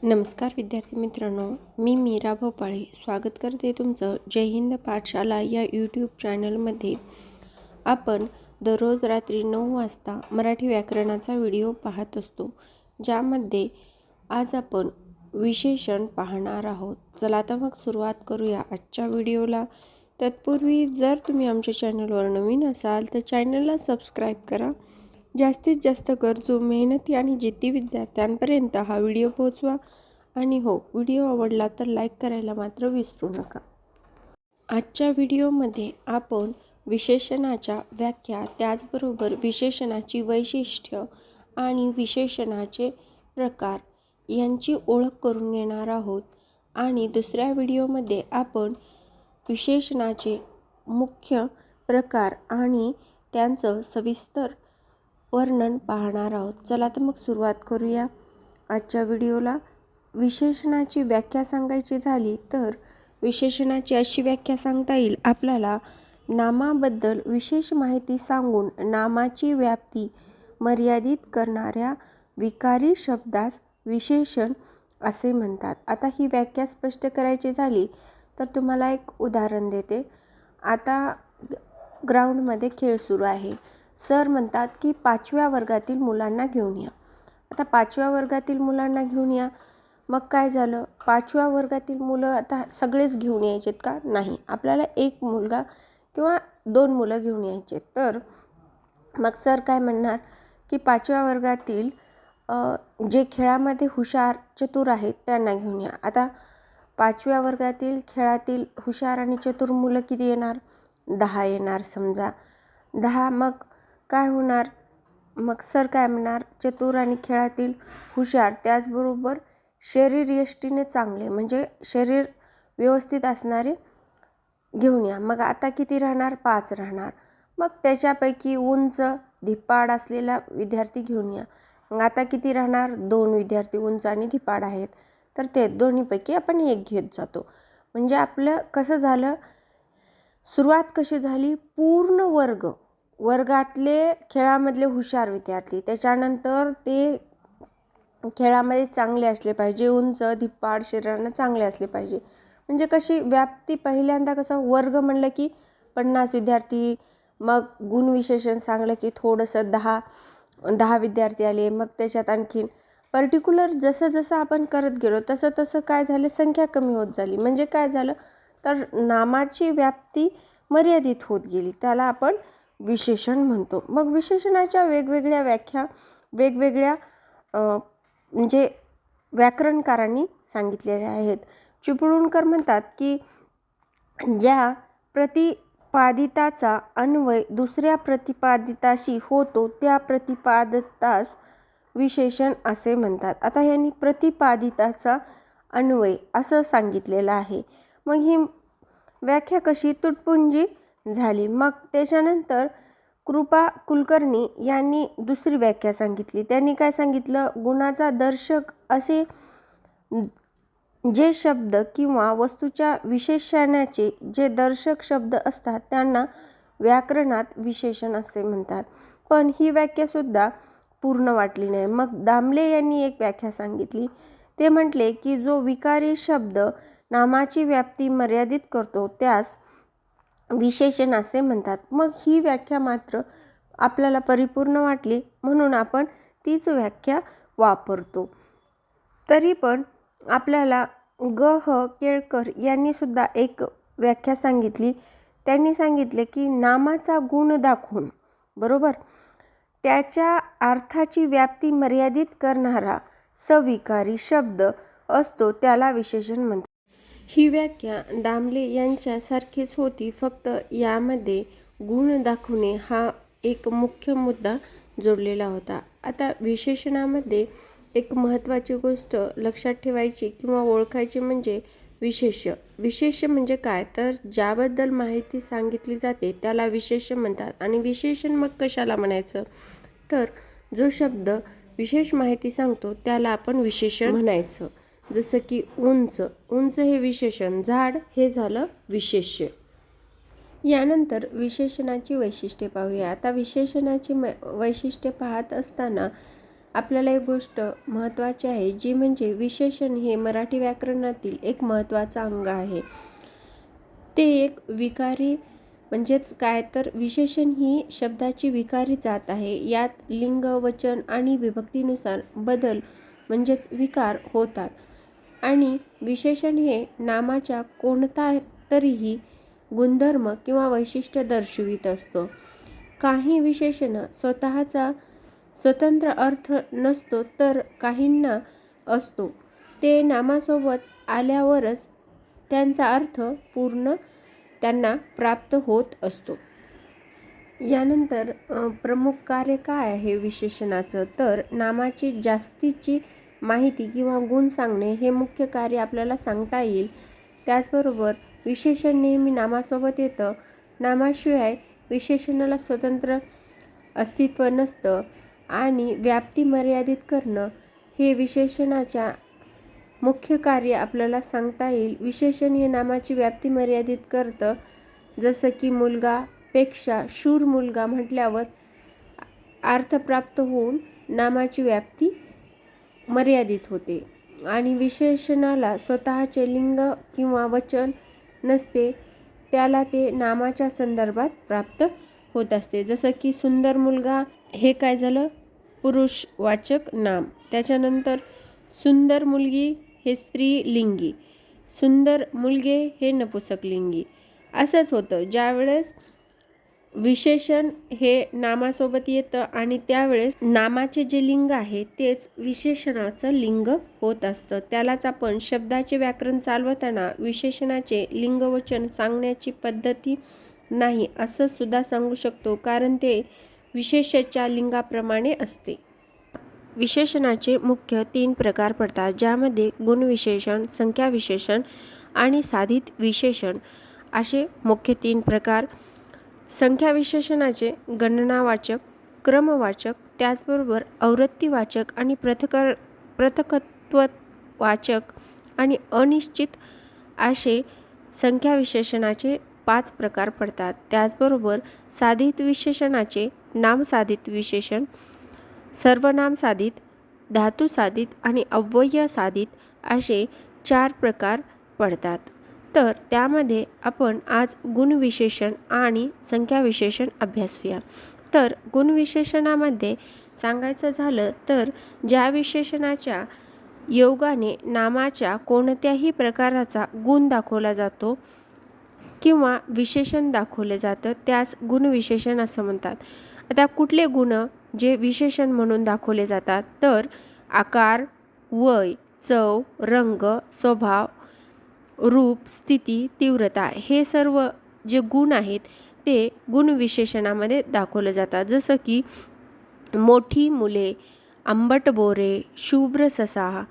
नमस्कार विद्यार्थी मित्रांनो, मी मीरा भोपाळे स्वागत करते तुमचं जय हिंद पाठशाला या यूट्यूब चॅनलमध्ये। आपण दररोज रात्री 9 वाजता मराठी व्याकरणाचा व्हिडिओ पाहत असतो, ज्यामध्ये आज आपण विशेषण पाहणार आहोत। चला तर मग सुरुवात करूया आजच्या व्हिडिओला। तत्पूर्वी जर तुम्ही आमच्या चॅनलवर नवीन असाल तर चॅनलला सबस्क्राईब करा। जास्तीत जास्त गरजू, मेहनती आणि जिद्दी विद्यार्थ्यांपर्यंत हा व्हिडिओ पोहोचवा आणि हो, व्हिडिओ आवडला तर लाईक करायला मात्र विसरू नका। आजच्या व्हिडिओमध्ये आपण विशेषणाच्या व्याख्या, त्याचबरोबर विशेषणाची वैशिष्ट्य आणि विशेषणाचे प्रकार यांची ओळख करून घेणार आहोत। आणि दुसऱ्या व्हिडिओमध्ये आपण विशेषणाचे मुख्य प्रकार आणि त्यांचं सविस्तर वर्णन पाहणार आहोत। चला तर मग सुरुवात करूया आजच्या व्हिडिओला। विशेषणाची व्याख्या सांगायची झाली तर विशेषणाची अशी व्याख्या सांगता येईल आपल्याला, नामाबद्दल विशेष माहिती सांगून नामाची व्याप्ती मर्यादित करणाऱ्या विकारी शब्दास विशेषण असे म्हणतात। आता ही व्याख्या स्पष्ट करायची झाली तर तुम्हाला एक उदाहरण देते। आता ग्राउंडमध्ये खेळ सुरू आहे। सर म्हणतात की 5व्या वर्गातील मुलांना घेऊन या। आता 5व्या वर्गातील मुलांना घेऊन या, मग काय झालं, 5व्या वर्गातील मुलं आता सगळेच घेऊन यायचेत का? नाही, आपल्याला एक मुलगा किंवा 2 मुलं घेऊन यायचे। तर मग सर काय म्हणणार की 5व्या वर्गातील जे खेळामध्ये हुशार चतुर आहेत त्यांना घेऊन या। आता 5व्या वर्गातील खेळातील हुशार आणि चतुर मुलं किती येणार? 10 येणार समजा। 10 मग काय होणार? मग सर काय म्हणणार, चतुर आणि खेळातील हुशार त्याचबरोबर शरीरयष्टीने चांगले म्हणजे शरीर व्यवस्थित असणारे घेऊन या। मग आता किती राहणार? 5 राहणार। मग त्याच्यापैकी उंच धिप्पाड असलेला विद्यार्थी घेऊन या। मग आता किती राहणार? 2 विद्यार्थी उंच आणि धिप्पाड आहेत, तर ते दोन्हीपैकी आपण एक घेत जातो। म्हणजे आपलं कसं झालं, सुरुवात कशी झाली, पूर्ण वर्गातले खेळामधले हुशार विद्यार्थी, त्याच्यानंतर ते खेळामध्ये चांगले असले पाहिजे, उंच धिप्पाड शरीरानं चांगले असले पाहिजे। म्हणजे कशी व्याप्ती, पहिल्यांदा कसं वर्ग म्हणलं की 50 विद्यार्थी, मग गुणविशेषण सांगलं की थोडंसं 10 विद्यार्थी आले, मग त्याच्यात आणखीन पर्टिक्युलर जसं जसं आपण करत गेलो तसं तसं काय झालं, संख्या कमी होत झाली। म्हणजे काय झालं तर नामाची व्याप्ती मर्यादित होत गेली, त्याला आपण विशेषण म्हणतो। मग विशेषणाच्या वेगवेगळ्या व्याख्या वेगवेगळ्या म्हणजे व्याकरणकारांनी सांगितलेल्या आहेत। चिपळूणकर म्हणतात की ज्या प्रतिपादिताचा अन्वय दुसऱ्या प्रतिपादिताशी होतो त्या प्रतिपादितास विशेषण असे म्हणतात। आता यांनी प्रतिपादिताचा अन्वय असं सांगितलेलं आहे। मग ही व्याख्या कशी तुटपुंजी झाली। मग त्याच्यानंतर कृपा कुलकर्णी यांनी दुसरी व्याख्या सांगितली। त्यांनी काय सांगितलं, गुणाचा दर्शक असे जे शब्द किंवा वस्तूच्या विशेषणाचे जे दर्शक शब्द असतात त्यांना व्याकरणात विशेषण असे म्हणतात। पण ही व्याख्या सुद्धा पूर्ण वाटली नाही। मग दामले यांनी एक व्याख्या सांगितली। ते म्हटले की जो विकारी शब्द नामाची व्याप्ती मर्यादित करतो त्यास विशेषण असे म्हणतात। मग ही व्याख्या मात्र आपल्याला परिपूर्ण वाटली म्हणून आपण तीच व्याख्या वापरतो। तरी पण आपल्याला ग.ह. केळकर यांनी सुद्धा एक व्याख्या सांगितली। त्यांनी सांगितले की नामाचा गुण दाखवून, बरोबर, त्याच्या अर्थाची व्याप्ती मर्यादित करणारा सविकारी शब्द असतो त्याला विशेषण म्हणतात। ही व्याख्या दामले यांच्यासारखीच होती, फक्त यामध्ये गुण दाखवणे हा एक मुख्य मुद्दा जोडलेला होता। आता विशेषणामध्ये एक महत्त्वाची गोष्ट लक्षात ठेवायची किंवा ओळखायची म्हणजे विशेष्य। विशेष्य म्हणजे काय, तर ज्याबद्दल माहिती सांगितली जाते त्याला विशेष्य म्हणतात। आणि विशेषण मग कशाला म्हणायचं, तर जो शब्द विशेष माहिती सांगतो त्याला आपण विशेषण म्हणायचं। जसं की उंच, उंच हे विशेषण, झाड हे झालं विशेष्य। यानंतर विशेषणाची वैशिष्ट्ये पाहूया। आता विशेषणाची वैशिष्ट्ये पाहत असताना आपल्याला एक गोष्ट महत्त्वाची आहे, जी म्हणजे विशेषण हे मराठी व्याकरणातील एक महत्त्वाचा अंग आहे. ते एक विकारी म्हणजेच काय तर विशेषण ही शब्दाची विकारी जात आहे. यात लिंग, वचन आणि विभक्तीनुसार बदल म्हणजेच विकार होतात आणि विशेषण हे नामाच्या कोणता तरीही गुणधर्म किंवा वैशिष्ट्य दर्शवित असतो. काही विशेषण स्वतःचा स्वतंत्र अर्थ नसतो तर काहींना असतो. ते नामासोबत आल्यावरच त्यांचा अर्थ पूर्ण त्यांना प्राप्त होत असतो. यानंतर प्रमुख कार्य काय आहे विशेषणाचं, तर नामाची जास्तीची माहिती किंवा गुण सांगणे हे मुख्य कार्य आपल्याला सांगता येईल. त्याचबरोबर विशेषण नेहमी नामासोबत येतं. नामाशिवाय विशेषणाला स्वतंत्र अस्तित्व नसतं आणि व्याप्ती मर्यादित करणं हे विशेषणाच्या मुख्य कार्य आपल्याला सांगता येईल. विशेषण हे नामाची व्याप्ती मर्यादित करतं. जसं की मुलगा पेक्षा शूर मुलगा म्हटल्यावर अर्थ प्राप्त होऊन नामाची व्याप्ती मर्यादित होते आणि विशेषणाला स्वतःचे लिंग किंवा वचन नसते, त्याला ते नामाच्या संदर्भात प्राप्त होत असते. जसं की सुंदर मुलगा हे काय झालं, पुरुषवाचक नाम. त्याच्यानंतर सुंदर मुलगी हे स्त्रीलिंगी, सुंदर मुलगे हे नपुंसकलिंगी. असंच होतं ज्यावेळेस विशेषण हे नामासोबत येतं आणि त्यावेळेस नामाचे जे लिंग आहे तेच विशेषणाचं लिंग होत असतं. त्यालाच आपण शब्दाचे व्याकरण चालवताना विशेषणाचे लिंगवचन सांगण्याची पद्धती नाही असं सुद्धा सांगू शकतो, कारण ते विशेषाच्या लिंगाप्रमाणे असते. विशेषणाचे मुख्य 3 प्रकार पडतात, ज्यामध्ये गुणविशेषण, संख्याविशेषण आणि साधित विशेषण असे मुख्य 3 प्रकार. संख्याविशेषणाचे गणनावाचक, क्रमवाचक, त्याचबरोबर आवृत्तीवाचक आणि पृथकत्ववाचक आणि अनिश्चित असे संख्याविशेषणाचे 5 प्रकार पडतात. त्याचबरोबर साधित विशेषणाचे नामसाधित विशेषण, सर्वनाम साधित, धातू साधित आणि अव्यय साधित असे 4 प्रकार पडतात. तर त्यामध्ये आपण आज गुणविशेषण आणि संख्याविशेषण अभ्यासूया. तर गुणविशेषणामध्ये सांगायचं झालं तर ज्या विशेषणाच्या योगाने नामाच्या कोणत्याही प्रकाराचा गुण दाखवला जातो किंवा विशेषण दाखवले जातं त्यास गुणविशेषण असं म्हणतात. आता कुठले गुण जे विशेषण म्हणून दाखवले जातात, तर आकार, वय, चव, रंग, स्वभाव, रूप, स्थिती, तीव्रता हे सर्व जे गुण आहेत ते गुणविशेषणामध्ये दाखवले जातात. जसं की मोठी मुले, आंबट बोरे, शुभ्र ससा,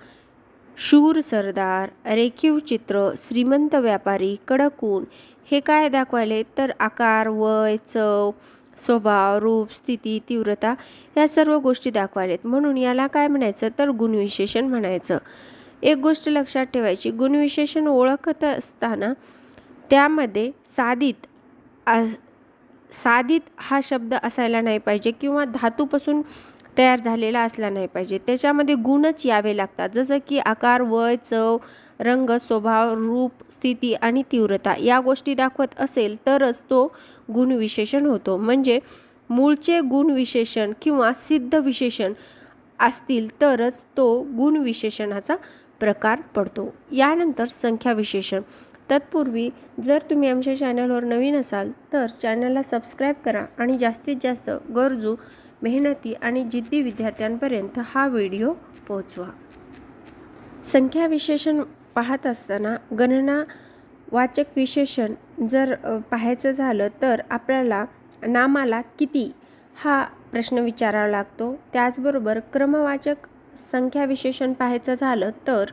शूर सरदार, रेखीव चित्र, श्रीमंत व्यापारी, कडक ऊन हे काय दाखवायले, तर आकार, वय, चव, स्वभाव, रूप, स्थिती, तीव्रता या सर्व गोष्टी दाखवायलेत. म्हणून याला काय म्हणायचं, तर गुणविशेषण म्हणायचं. एक गोष्ट लक्षात ठेवायची, गुणविशेषण ओळखत असताना त्यामध्ये साधित हा शब्द असायला नाही पाहिजे किंवा धातूपासून तयार झालेला असला नाही पाहिजे. त्याच्यामध्ये गुणच यावे लागतात. जसं की आकार, वय, चव, रंग, स्वभाव, रूप, स्थिती आणि तीव्रता या गोष्टी दाखवत असेल तरच तो गुणविशेषण होतो. म्हणजे मूळचे गुणविशेषण किंवा सिद्ध विशेषण असतील तरच तो गुणविशेषणाचा प्रकार पडतो. यानंतर संख्याविशेषण. तत्पूर्वी जर तुम्ही आमच्या चॅनलवर नवीन असाल तर चॅनलला सबस्क्राईब करा आणि जास्तीत जास्त गरजू, मेहनती आणि जिद्दी विद्यार्थ्यांपर्यंत हा व्हिडिओ पोहोचवा. संख्याविशेषण पाहत असताना गणना वाचक विशेषण जर पाहायचं झालं तर आपल्याला नामाला किती हा प्रश्न विचारावा लागतो. त्याचबरोबर क्रमवाचक संख्याविशेषण पाहायचं झालं तर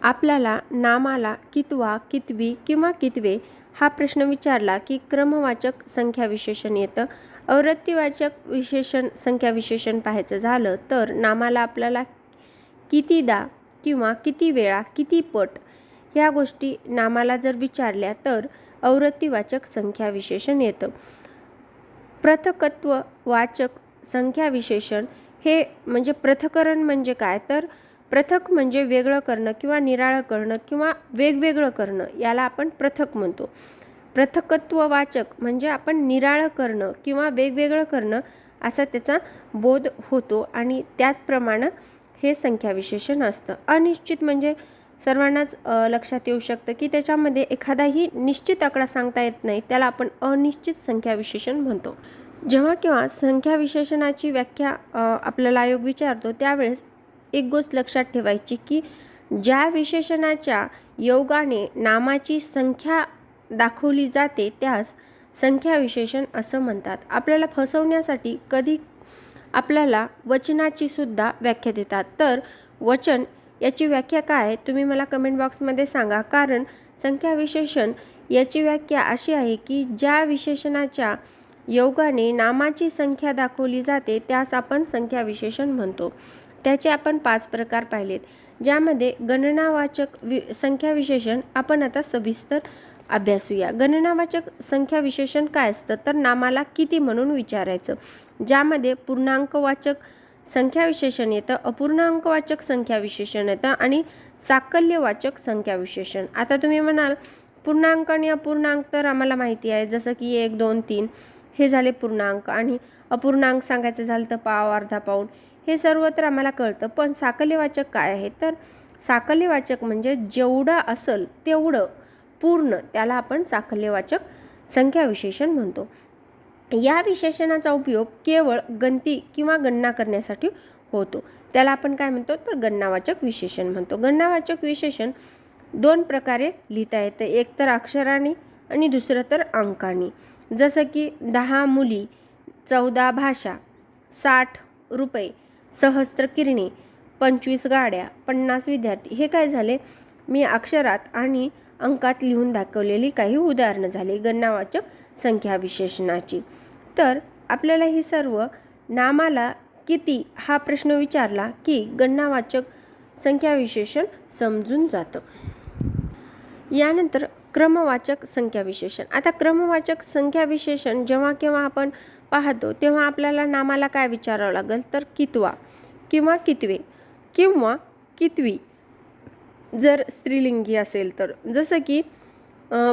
आपल्याला नामाला कितवा, कितवी किंवा कितवे हा प्रश्न विचारला की क्रमवाचक संख्याविशेषण येतं. आवृत्तीवाचक विशेषण संख्याविशेषण पाहायचं झालं तर नामाला आपल्याला कितीदा किंवा किती वेळा, किती पट ह्या गोष्टी नामाला जर विचारल्या तर आवृत्तीवाचक संख्याविशेषण येतं. पृथकत्ववाचक संख्याविशेषण हे म्हणजे पृथक्करण म्हणजे काय, तर पृथक म्हणजे वेगळं करणं किंवा निराळं करणं किंवा वेगवेगळं करणं, याला आपण पृथक म्हणतो. पृथकत्ववाचक म्हणजे आपण निराळं करणं किंवा वेगवेगळं करणं असा त्याचा बोध होतो आणि त्याचप्रमाणे हे संख्या विशेषण असतं. अनिश्चित म्हणजे सर्वांनाच लक्षात येऊ शकतं की त्याच्यामध्ये एखादाही निश्चित आकडा सांगता येत नाही, त्याला आपण अनिश्चित संख्या विशेषण म्हणतो. जेव्हा केव्हा संख्या विशेषणाची व्याख्या आपल्याला आयोग विचारतो त्यावेळेस एक गोष्ट लक्षात ठेवायची की ज्या विशेषणाच्या योगाने नामाची संख्या दाखवली जाते त्यास संख्या विशेषण असं म्हणतात. आपल्याला फसवण्यासाठी कधी आपल्याला वचनाची सुद्धा व्याख्या देतात. तर वचन याची व्याख्या काय तुम्ही मला कमेंट बॉक्समध्ये सांगा, कारण संख्या विशेषण याची व्याख्या अशी आहे की ज्या विशेषणाच्या योगाने नामाची संख्या दाखवली जाते त्यास आपण संख्या विशेषण म्हणतो. त्याचे आपण 5 प्रकार पाहिलेत, ज्यामध्ये गणनावाचक संख्या विशेषण आपण आता सविस्तर अभ्यासूया. गणनावाचक संख्या विशेषण काय असतं, तर नामाला किती म्हणून विचारायचं, ज्यामध्ये पूर्णांकवाचक संख्या विशेषण येतं, अपूर्णांकवाचक संख्या विशेषण येतं आणि साकल्यवाचक संख्या विशेषण. आता तुम्ही म्हणाल पूर्णांक आणि अपूर्णांक तर आम्हाला माहिती आहे, जसं की 1, 2, 3 हे झाले पूर्णांक आणि अपूर्णांक सांगायचं झालं तर पाव, अर्धा पाऊण, हे सर्व तर आम्हाला कळतं. पण साकल्यवाचक काय आहे, तर साकल्यवाचक म्हणजे जेवढं असेल तेवढं पूर्ण, त्याला आपण साकल्यवाचक संख्या विशेषण म्हणतो. या विशेषणाचा उपयोग केवळ गणती किंवा गणना करण्यासाठी होतो, त्याला आपण काय म्हणतो, तर गणनावाचक विशेषण म्हणतो. गणनावाचक विशेषण 2 प्रकारे लिहिता येतं, एक तर अक्षराने आणि दुसरं तर अंकाने. जसं की 10 मुली, 14 भाषा, 60 रुपये, सहस्त्र किरणे, 25 गाड्या, 50 विद्यार्थी, हे काय झाले, मी अक्षरात आणि अंकात लिहून दाखवलेली काही उदाहरणं झाली गणनावाचक संख्या विशेषणाची. तर आपल्याला ही सर्व नामाला किती हा प्रश्न विचारला की गणनावाचक संख्या विशेषण समजून जातं. यानंतर क्रमवाचक संख्या विशेषण. आता क्रमवाचक संख्या विशेषण जेव्हा केव्हा आपण पाहतो तेव्हा आपल्याला नामाला काय विचारावं लागेल, तर कितवा किंवा कितवे किंवा कितवी जर स्त्रीलिंगी असेल तर, जसं की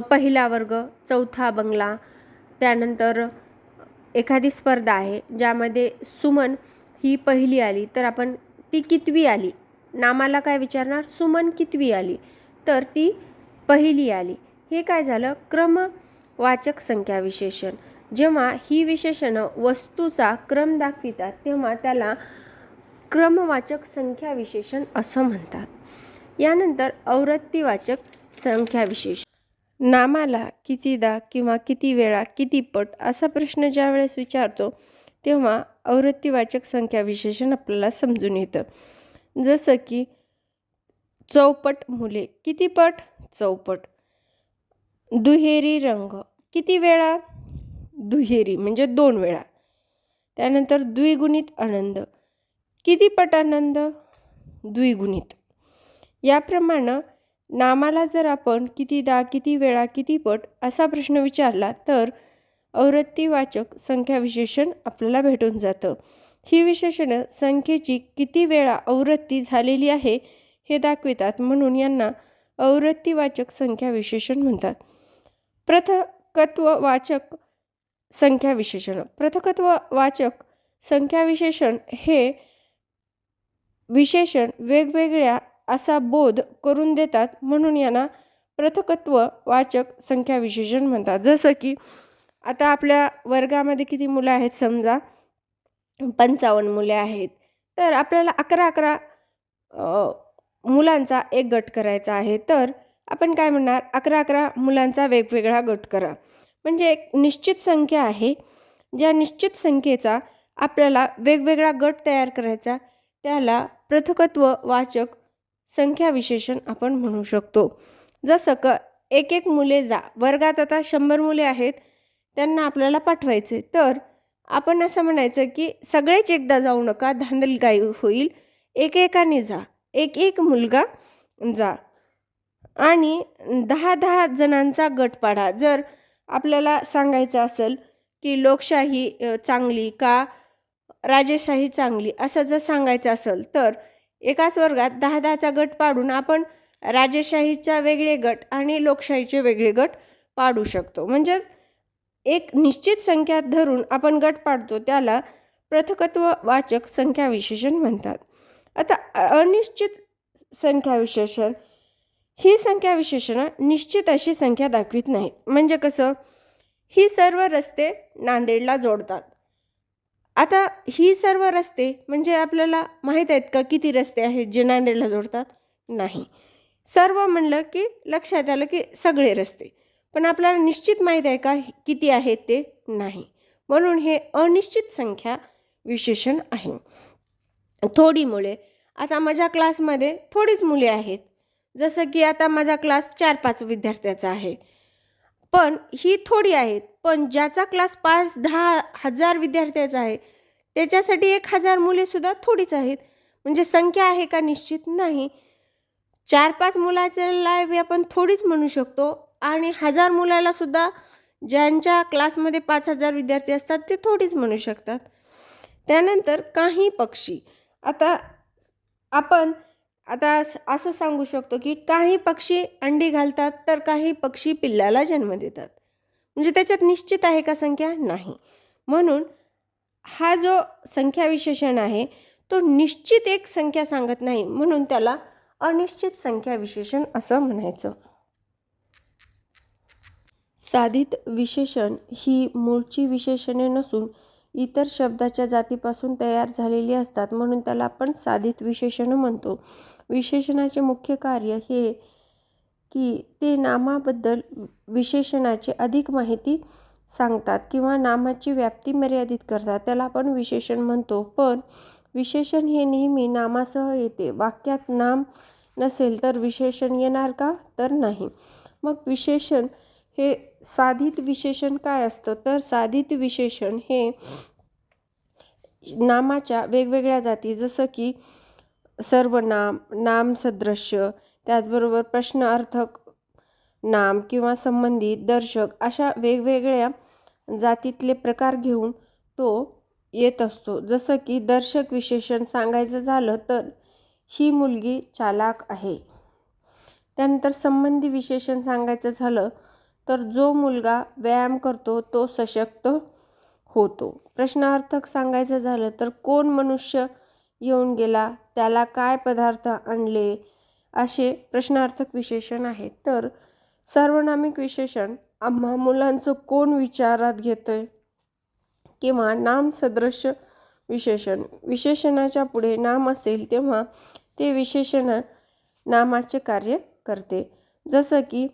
पहिला वर्ग, चौथा बंगला. त्यानंतर एखादी स्पर्धा आहे ज्यामध्ये सुमन ही पहिली आली तर आपण ती कितवी आली, नामाला काय विचारणार, सुमन कितवी आली, तर ती पहिली आली. हे काय झालं, क्रमवाचक संख्या विशेषण. जेव्हा ही विशेषणं वस्तूचा क्रम दाखवितात तेव्हा त्याला क्रमवाचक संख्या विशेषण असं म्हणतात. यानंतर आवृत्तीवाचक संख्या विशेषण. नामाला कितीदा किंवा किती वेळा, किती पट असा प्रश्न ज्या वेळेस विचारतो तेव्हा आवृत्तीवाचक संख्या विशेषण आपल्याला समजून येतं. जसं की चौपट मुले, किती पट, चौपट. दुहेरी रंग, किती वेळा, दुहेरी म्हणजे 2 वेळा. त्यानंतर द्विगुणित आनंद, किती पट आनंद, द्विगुणित. याप्रमाणे नामाला जर आपण कितीदा, किती वेळा, किती पट असा प्रश्न विचारला तर आवृत्तीवाचक संख्या विशेषण आपल्याला भेटून जातं. ही विशेषणं संख्येची किती वेळा आवृत्ती झालेली आहे हे दाखवितात, म्हणून यांना आवृत्तीवाचक संख्या विशेषण म्हणतात. पृथकत्ववाचक संख्या विशेषण. पृथकत्ववाचक संख्या विशेषण हे विशेषण वेगवेगळ्या असा बोध करून देतात, म्हणून यांना पृथकत्ववाचक संख्या विशेषण म्हणतात. जसं की आता आपल्या वर्गामध्ये किती मुलं आहेत, समजा 55 मुले आहेत, तर आपल्याला 11 मुलांचा एक गट करायचा आहे, तर आपण काय म्हणणार, 11 मुलांचा वेगवेगळा गट करा. म्हणजे एक निश्चित संख्या आहे, ज्या निश्चित संख्येचा आपल्याला वेगवेगळा गट तयार करायचा, त्याला पृथकत्ववाचक संख्या विशेषण आपण म्हणू शकतो. जसं एक मुले जा, वर्गात आता 100 मुले आहेत, त्यांना आपल्याला पाठवायचे, तर आपण असं म्हणायचं की सगळेच एकदा जाऊ नका, धांदलगाई होईल, एकेकाने जा, एक मुलगा जा आणि 10 जणांचा गट पाडा. जर आपल्याला सांगायचं असेल की लोकशाही चांगली का राजेशाही चांगली असं जर सांगायचं असेल तर एकाच वर्गात 10-10चा गट पाडून आपण राजेशाहीचा वेगळे गट आणि लोकशाहीचे वेगळे गट पाडू शकतो. म्हणजे एक निश्चित संख्या धरून आपण गट पाडतो त्याला पृथकत्ववाचक संख्या विशेषण म्हणतात. आता अनिश्चित संख्या विशेषण ही संख्या विशेषणं निश्चित अशी संख्या दाखवित नाहीत. म्हणजे कसं, ही सर्व रस्ते नांदेडला जोडतात. आता ही सर्व रस्ते म्हणजे आपल्याला माहीत आहेत का किती रस्ते आहेत जे नांदेडला जोडतात? नाही. सर्व म्हणलं की लक्षात आलं की सगळे रस्ते, पण आपल्याला निश्चित माहीत आहे का किती आहेत ते? नाही. म्हणून हे अनिश्चित संख्या विशेषण आहे. थोडी मुले, आता माझ्या क्लासमध्ये थोडीच मुले आहेत, जसं की आता माझा क्लास 4-5 विद्यार्थ्याचा आहे, पण ही थोडी आहेत. पण ज्याचा क्लास 5-10 हजार विद्यार्थ्याचा आहे त्याच्यासाठी 1000 मुलेसुद्धा थोडीच आहेत. म्हणजे संख्या आहे का निश्चित? नाही. 4-5 मुलाच्याला आपण थोडीच म्हणू शकतो आणि 1000 मुलाला सुद्धा ज्यांच्या क्लासमध्ये 5000 विद्यार्थी असतात ते थोडीच म्हणू शकतात. त्यानंतर काही पक्षी, आता आपण असं सांगू शकतो की काही पक्षी अंडी घालतात तर काही पक्षी पिल्लाला जन्म देतात. म्हणजे त्याच्यात निश्चित आहे का संख्या? नाही. म्हणून हा जो संख्या विशेषण आहे तो निश्चित एक संख्या सांगत नाही, म्हणून त्याला अनिश्चित संख्या विशेषण असं म्हणायचं. साधित विशेषण ही मूळची विशेषणे नसून इतर शब्दाच्या जातीपासून तयार झालेली असतात, म्हणून त्याला आपण साधित विशेषण म्हणतो. विशेषणाचे मुख्य कार्य हे की ते नामाबद्दल विशेषणाची अधिक माहिती सांगतात किंवा नामाची व्याप्ती मर्यादित करतात, त्याला आपण विशेषण म्हणतो. पण विशेषण हे नेहमी नामासह येते. वाक्यात नाम नसेल तर विशेषण येणार का? तर नाही. मग विशेषण हे साधित विशेषण काय असतं? तर साधित विशेषण हे नामाच्या वेगवेगळ्या जाती, जसं की सर्वनाम, नामसदृश्य, त्याचबरोबर प्रश्नार्थक नाम किंवा संबंधित, दर्शक, अशा वेगवेगळ्या जातीतले प्रकार घेऊन तो येत असतो. जसं की दर्शक विशेषण सांगायचं झालं तर ही मुलगी चालाक आहे. त्यानंतर संबंधी विशेषण सांगायचं झालं तर जो मुलगा व्यायाम करतो तो सशक्त होतो. प्रश्नार्थक सांगायचं झालं तर कोण मनुष्य येऊन गेला, त्याला काय पदार्थ आणले, असे प्रश्नार्थक विशेषण आहेत. तर सार्वनामिक विशेषण आम्हा मुलांचं कोण विचारात घेतंय किंवा नामसदृश्य विशेषण, विशेषणाच्या पुढे नाम असेल तेव्हा ते विशेषण नामाचे कार्य करते. जसं की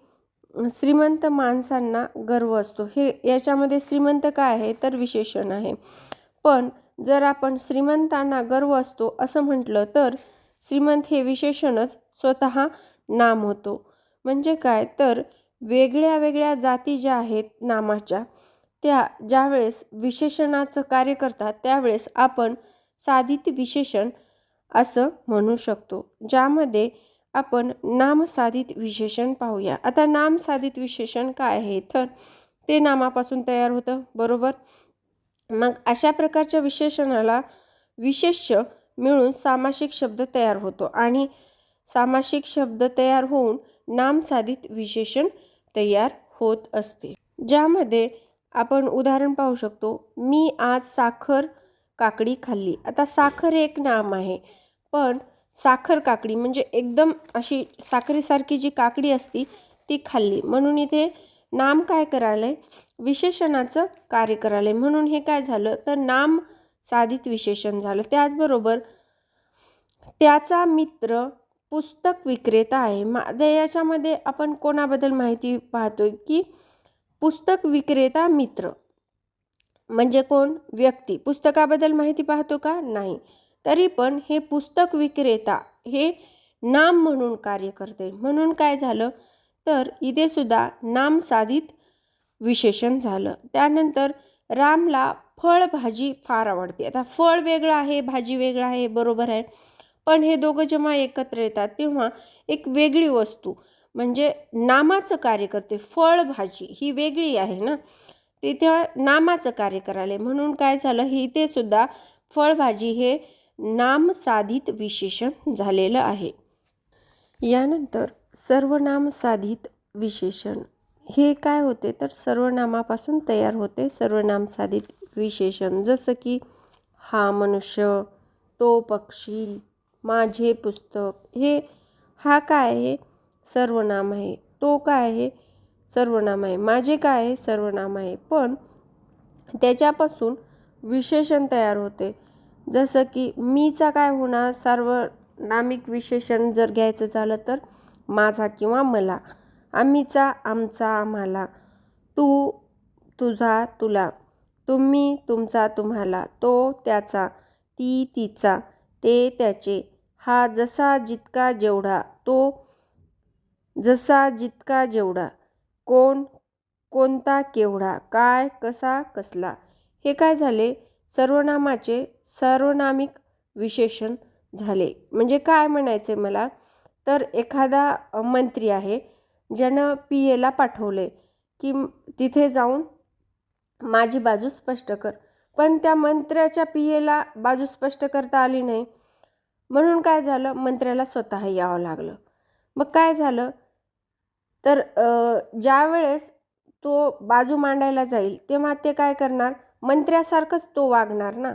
श्रीमंत माणसांना गर्व असतो, हे याच्यामध्ये श्रीमंत काय आहे तर विशेषण आहे. पण जर आपण श्रीमंतांना गर्व असतो असं म्हटलं तर श्रीमंत हे विशेषणच स्वतः नाम होतो. म्हणजे काय तर वेगळ्या वेगळ्या जाती ज्या आहेत नामाच्या, त्या ज्यावेळेस विशेषणाचं कार्य करतात त्यावेळेस आपण साधित विशेषण असं म्हणू शकतो. ज्यामध्ये आपण नामसाधित विशेषण पाहूया. आता नामसाधित विशेषण काय आहे तर ते नामापासून तयार होतं, बरोबर. मग अशा प्रकारच्या विशेषणाला विशेष्य मिळून सामासिक शब्द तयार होतो आणि सामासिक शब्द तयार होऊन नामसाधित विशेषण तयार होत असते. ज्यामध्ये आपण उदाहरण पाहू शकतो, मी आज साखर काकडी खाल्ली. आता साखर एक नाम आहे, पण साखर काकडी म्हणजे एकदम अशी साखरेसारखी जी काकडी असती ती खाल्ली, म्हणून इथे नाम काय करायलंय, विशेषणाचं कार्य करायलंय. म्हणून हे काय झालं तर नाम साधित विशेषण झालं. त्याचबरोबर त्याचा मित्र पुस्तक विक्रेता आहे. याच्यामध्ये आपण कोणाबद्दल माहिती पाहतोय की पुस्तक विक्रेता मित्र म्हणजे कोण, व्यक्ती. पुस्तकाबद्दल माहिती पाहतो का? नाही. तरी पण हे पुस्तक विक्रेता हे नाम म्हणून कार्य करते. म्हणून काय झालं तर इथे सुद्धा नाम साधित विशेषण झालं. त्यानंतर रामला फळ भाजी फार आवडते. आता फळ वेगळं आहे, भाजी वेगळं आहे, बरोबर आहे, पण हे दोघं जेव्हा एकत्र येतात तेव्हा एक वेगळी वस्तू म्हणजे नामाचं कार्य करते. फळ भाजी ही वेगळी आहे ना, तिथे नामाचं कार्य करायला. म्हणून काय झालं, इथे सुद्धा फळभाजी हे नामसाधित विशेषण झालेलं आहे. यानंतर सर्वनाम साधित विशेषण हे काय होते तर सर्वनामापासून तयार होते सर्वनाम साधित विशेषण. जसं की हा मनुष्य, तो पक्षी, माझे पुस्तक, हा काय आहे सर्वनाम आहे. तो काय आहे सर्वनाम आहे. माझे काय आहे सर्वनाम आहे. पण त्याच्यापासून विशेषण तयार होते. जसं की मीचा काय होणार सार्वनामिक विशेषण जर घ्यायचं झालं तर माझा किंवा मला, आम्हीचा आमचा आम्हाला, तू तुझा तुला, तुम्ही तुमचा तुम्हाला, तो त्याचा, ती तिचा, ते त्याचे, हा जसा जितका जेवढा, तो जसा जितका जेवढा, कोण कोणता केवढा, काय कसा कसला. हे काय झाले सर्वनामाचे सार्वनामिक विशेषण झाले. म्हणजे काय म्हणायचे मला तर एखादा मंत्री आहे ज्यानं PA पाठवले की तिथे जाऊन माझी बाजू स्पष्ट कर, पण त्या मंत्र्याच्या PA बाजू स्पष्ट करता आली नाही. म्हणून काय झालं मंत्र्याला स्वतः यावं लागलं. मग काय झालं तर ज्या वेळेस तो बाजू मांडायला जाईल तेव्हा ते काय करणार मंत्र्यासारखंच तो वागणार ना.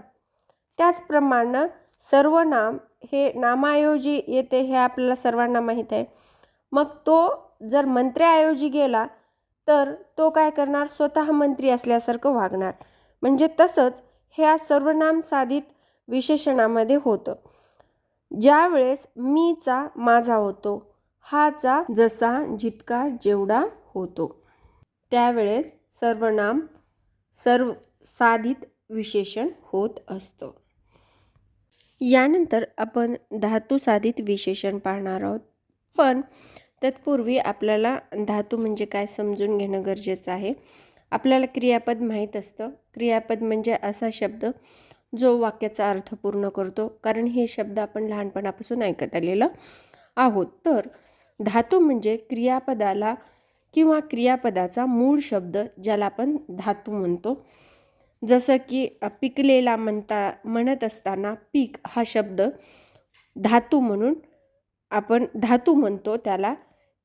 त्याचप्रमाणे सर्वनाम हे नामाऐवजी येते हे आपल्याला सर्वांना माहीत आहे. मग तो जर मंत्र्याऐवजी गेला तर तो काय करणार स्वतः मंत्री असल्यासारखं वागणार. म्हणजे तसंच ह्या सर्वनाम साधित विशेषणामध्ये होतं. ज्या वेळेस मीचा माझा होतो, हाचा जसा जितका जेवढा होतो, त्यावेळेस सर्वनाम साधित विशेषण होत असतं. यानंतर आपण धातू साधित विशेषण पाहणार आहोत. पण तत्पूर्वी आपल्याला धातू म्हणजे काय समजून घेणं गरजेचं आहे. आपल्याला क्रियापद माहीत असतं. क्रियापद म्हणजे असा शब्द जो वाक्याचा अर्थ पूर्ण करतो, कारण हे शब्द आपण लहानपणापासून ऐकत आलेलं आहोत. तर धातू म्हणजे क्रियापदाला किंवा क्रियापदाचा मूळ शब्द ज्याला आपण धातू म्हणतो. जसं की पिकलेला म्हणत असताना पीक हा शब्द धातू म्हणून आपण धातू म्हणतो त्याला.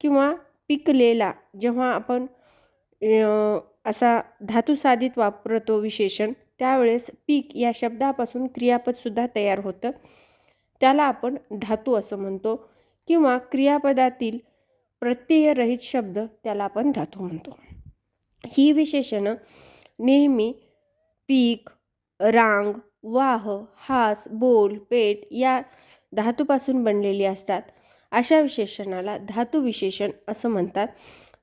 किंवा पिकलेला जेव्हा आपण असा धातू साधित वापरतो विशेषण, त्यावेळेस पीक या शब्दापासून क्रियापदसुद्धा तयार होतं, त्याला आपण धातू असं म्हणतो. किंवा क्रियापदातील प्रत्ययरहित शब्द त्याला आपण धातू म्हणतो. ही विशेषणं नेहमी पीक, रांग, वाह, हास, बोल, पेट या धातूपासून बनलेली असतात. अशा विशेषणाला धातू विशेषण असं म्हणतात.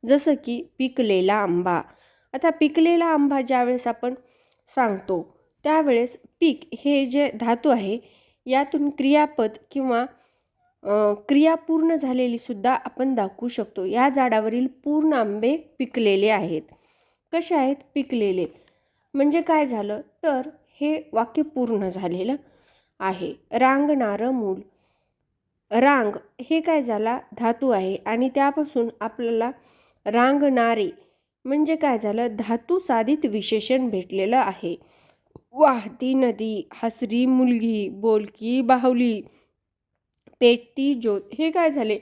जसं की पिकलेला आंबा. आता पिकलेला आंबा ज्यावेळेस आपण सांगतो त्यावेळेस पीक हे जे धातू आहे यातून क्रियापद किंवा क्रिया पूर्ण झालेली सुद्धा आपण दाखवू शकतो. या झाडावरील पूर्ण आंबे पिकलेले आहेत. कसे आहेत पिकलेले, म्हणजे काय झालं तर हे वाक्य पूर्ण झालेलं आहे. रांगणारं मूल, रांग हे काय झाला धातू आहे आणि त्यापासून आपल्याला रांगणारे म्हणजे काय झालं धातू साधित विशेषण भेटलेलं आहे. वाहती नदी, हसरी मुलगी, बोलकी बाहुली, पेटती ज्योत हे काय झाले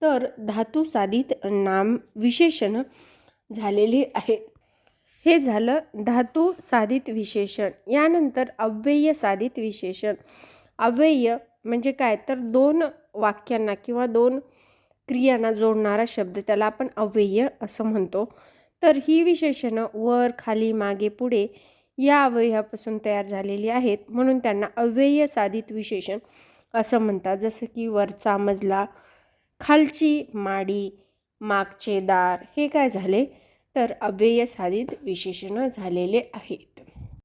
तर धातू साधित नाम विशेषण झालेली आहेत. हे झालं धातू साधित विशेषण. यानंतर अव्यय साधित विशेषण. अव्यय म्हणजे काय तर दोन वाक्यांना किंवा दोन क्रियांना जोडणारा शब्द त्याला आपण अव्यय असं म्हणतो. तर ही विशेषणं वर, खाली, मागे, पुढे या अव्ययापासून तयार झालेली आहेत, म्हणून त्यांना अव्यय साधित विशेषण असं म्हणतात. जसं की वरचा मजला, खालची माडी, मागचे दार हे काय झाले तर अव्यय साधित विशेषणं झालेले आहेत.